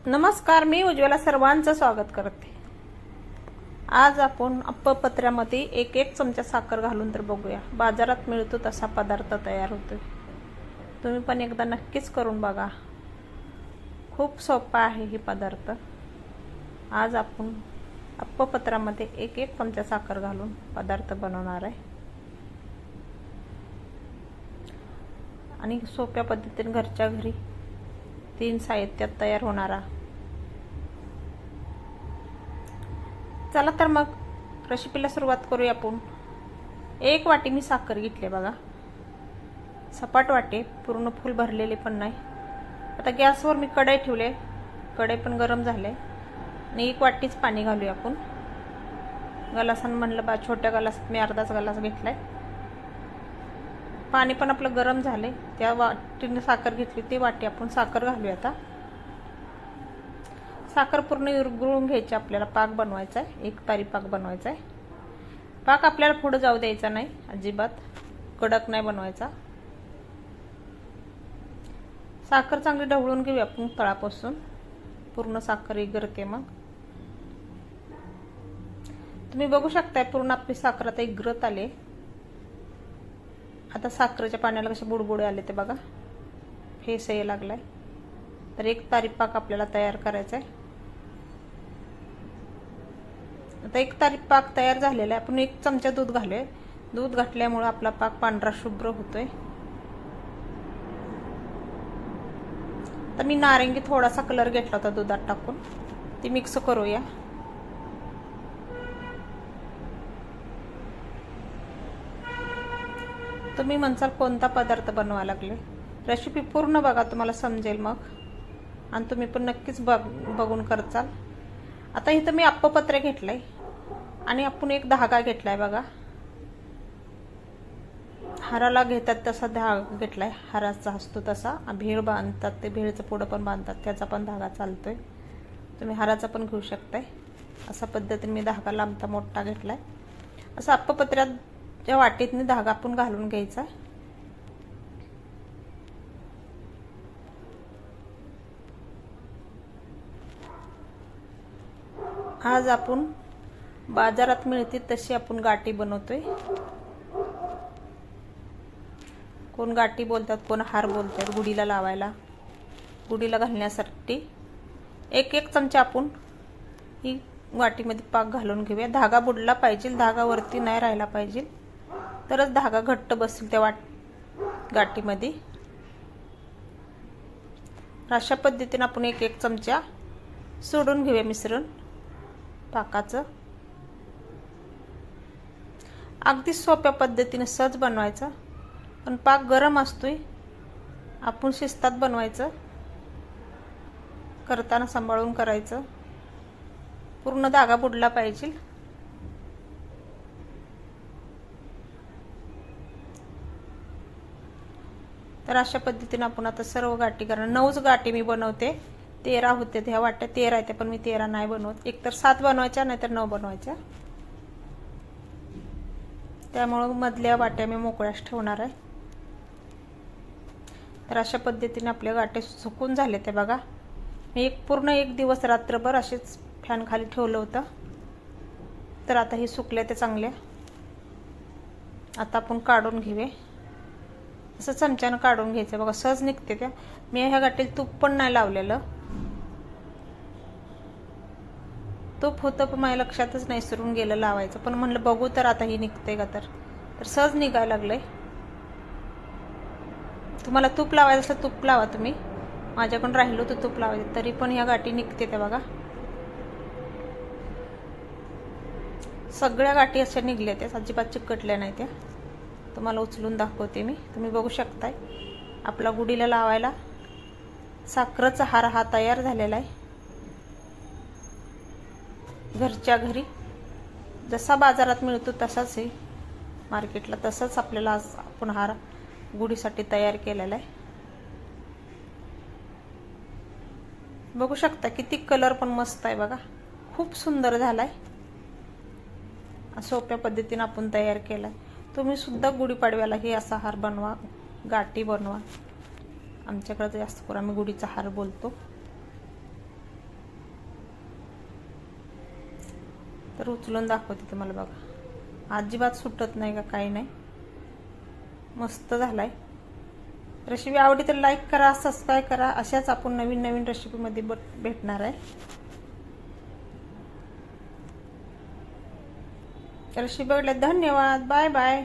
नमस्कार, मी उज्ज्वला सर्वांचं स्वागत करते। आज आपण अप्पपत्र्यामध्ये एक चमचा साखर घालून तर बघूया। बाजारात मिळतो तसा पदार्थ तयार होतोय। तुम्ही पण एकदा नक्कीच करून बघा। खूप सोपा आहे हे पदार्थ। आज आपण अप्पपत्रामध्ये एक चमचा साखर घालून पदार्थ बनवणार आहे आणि सोप्या पद्धतीने घरच्या घरी 3 साहित्यात तयार होणारा। चला तर मग रेसिपीला सुरुवात करूया आपण। 1 वाटी मी साखर घेतली बघा, सपाट वाटी, पूर्ण फुल भरलेली पण नाही। आता गॅसवर मी कढई ठेवले, कढई पण गरम झाले आणि 1 वाटीच पाणी घालूया आपण। गलासाने म्हणलं बा, छोट्या गलासात मी अर्धाच गलास घेतलाय। पाणी पण आपलं गरम झाले, त्या वाटीने साखर घेतली ती वाटी आपण साखर घालूया। आता साखर पूर्ण विरघळून घ्यायची, आपल्याला पाक बनवायचा आहे, एक तारी पाक बनवायचा आहे। पाक आपल्याला पुढे जाऊ द्यायचा नाही, अजिबात कडक नाही बनवायचा। साखर चांगली ढवळून घेऊया आपण तळापासून, पूर्ण साखर इगरते। मग तुम्ही बघू शकताय पूर्ण आपली साखर आता इगरत आले। आता साखरेच्या पाण्याला कसे बुडबुडे आले ते बघा, फेस यायला लागलाय। तर एक तारी पाक आपल्याला तयार करायचा आहे। आता एक तारी पाक तयार झालेला आहे। आपण 1 चमचा दूध घालूया। दूध घातल्यामुळे आपला पाक पांढरा शुभ्र होतोय। तर मी नारंगी थोडासा कलर घेतला होता दुधात टाकून, ती मिक्स करूया। तुम्ही म्हणसाल कोणता पदार्थ बनवायला लागले, रेसिपी पूर्ण बघा, तुम्हाला समजेल मग, आणि तुम्ही पण नक्कीच बघून करचाल। आता इथं मी अप्पपत्र घेतलंय आणि आपण एक धागा घेतलाय बघा, हाराला घेतात तसा धागा घेतलाय, हाराचा असतो तसा, भेळ बांधतात ते, भेळचं पुढं पण बांधतात त्याचा पण धागा चालतोय। तुम्ही हाराचा पण घेऊ शकताय। अशा पद्धतीने मी धागा लांबता मोठा घेतलाय। असं अप्पपत्र्यात ज्या वाटीतनी धागा आपण घालून घ्यायचा। आज आपण बाजारात मिळते तशी आपण गाठी बनवतोय। कोण गाठी बोलतात, कोण हार बोलतात, गुढीला लावायला, गुढीला घालण्यासाठी। एक चमचा आपण ही वाटीमध्ये पाक घालून घेऊया। धागा बुडला पाहिजे, धागा वरती नाही राहिला पाहिजे, तरच धागा घट्ट बसेल त्या गाठीमध्ये। अशा पद्धतीने आपण एक चमचा सोडून घेऊया मिश्रण पाकाचं। अगदी सोप्या पद्धतीने सहज बनवायचं, पण पाक गरम असतोय, आपण शिस्तात बनवायचं, करताना सांभाळून करायचं, पूर्ण धागा बुडला पाहिजे। तर अशा पद्धतीने आपण आता सर्व गाठी करणार। 9 गाठी मी बनवते, 13 होते ह्या वाट्या, 13 आहेत, पण मी 13 नाही बनवत, एकतर 7 बनवायच्या नाहीतर 9 बनवायच्या, त्यामुळे मधल्या वाट्या मी मोकळ्याच ठेवणार आहे। तर अशा पद्धतीने आपल्या गाठी सुकून झाले ते बघा। मी पूर्ण एक दिवस रात्रभर असेच फॅन खाली ठेवलं होतं, तर आता हे सुकले ते चांगले। आता आपण काढून घेऊया, असं चमच्यानं काढून घ्यायचं बघा, सहज निघते त्या। मी ह्या गाठीला तूप पण नाही लावलेलं, तूप होतं पण माझ्या लक्षातच नाही, सुरून गेलं लावायचं, पण म्हणलं बघू तर आता ही निघते का, तर सहज निघायला लागलंय। तुम्हाला तूप लावायचं असेल तूप लावा तुम्ही, माझ्याकडून राहिलो तर तूप लावायचं, तरी पण ह्या गाठी निघते त्या बघा। सगळ्या गाठी अशा निघल्या, त्या अजिबात चिकटल्या नाही त्या। तुम्हाला उचलून दाखवते मी, तुम्ही बघू शकताय। आपला गुढीला लावायला साखरेचा हार हा तयार झालेला आहे। घरच्या घरी जसा बाजारात मिळतो तसाच आहे, मार्केटला तसाच आपल्याला आज आपण हार गुढीसाठी तयार केलेला आहे। बघू शकता किती कलर पण मस्त आहे बघा, खूप सुंदर झालाय। सोप्या पद्धतीने आपण तयार केलाय। तुम्ही सुद्धा गुढीपाडव्याला हे असा हार बनवा, गाठी बनवा। आमच्याकडे जास्त करून आम्ही गुढीचा हार बोलतो। तर उचलून दाखवते तुम्हाला बघा. अजिबात सुटत नाही का काही नाही. मस्त झालाय. रेसिपी आवडली तर लाईक करा, सबस्क्राईब करा. अशाच आपण नवीन नवीन रेसिपीमध्ये भेटणार आहे. रेसिपी बघितल्यास धन्यवाद. Bye bye.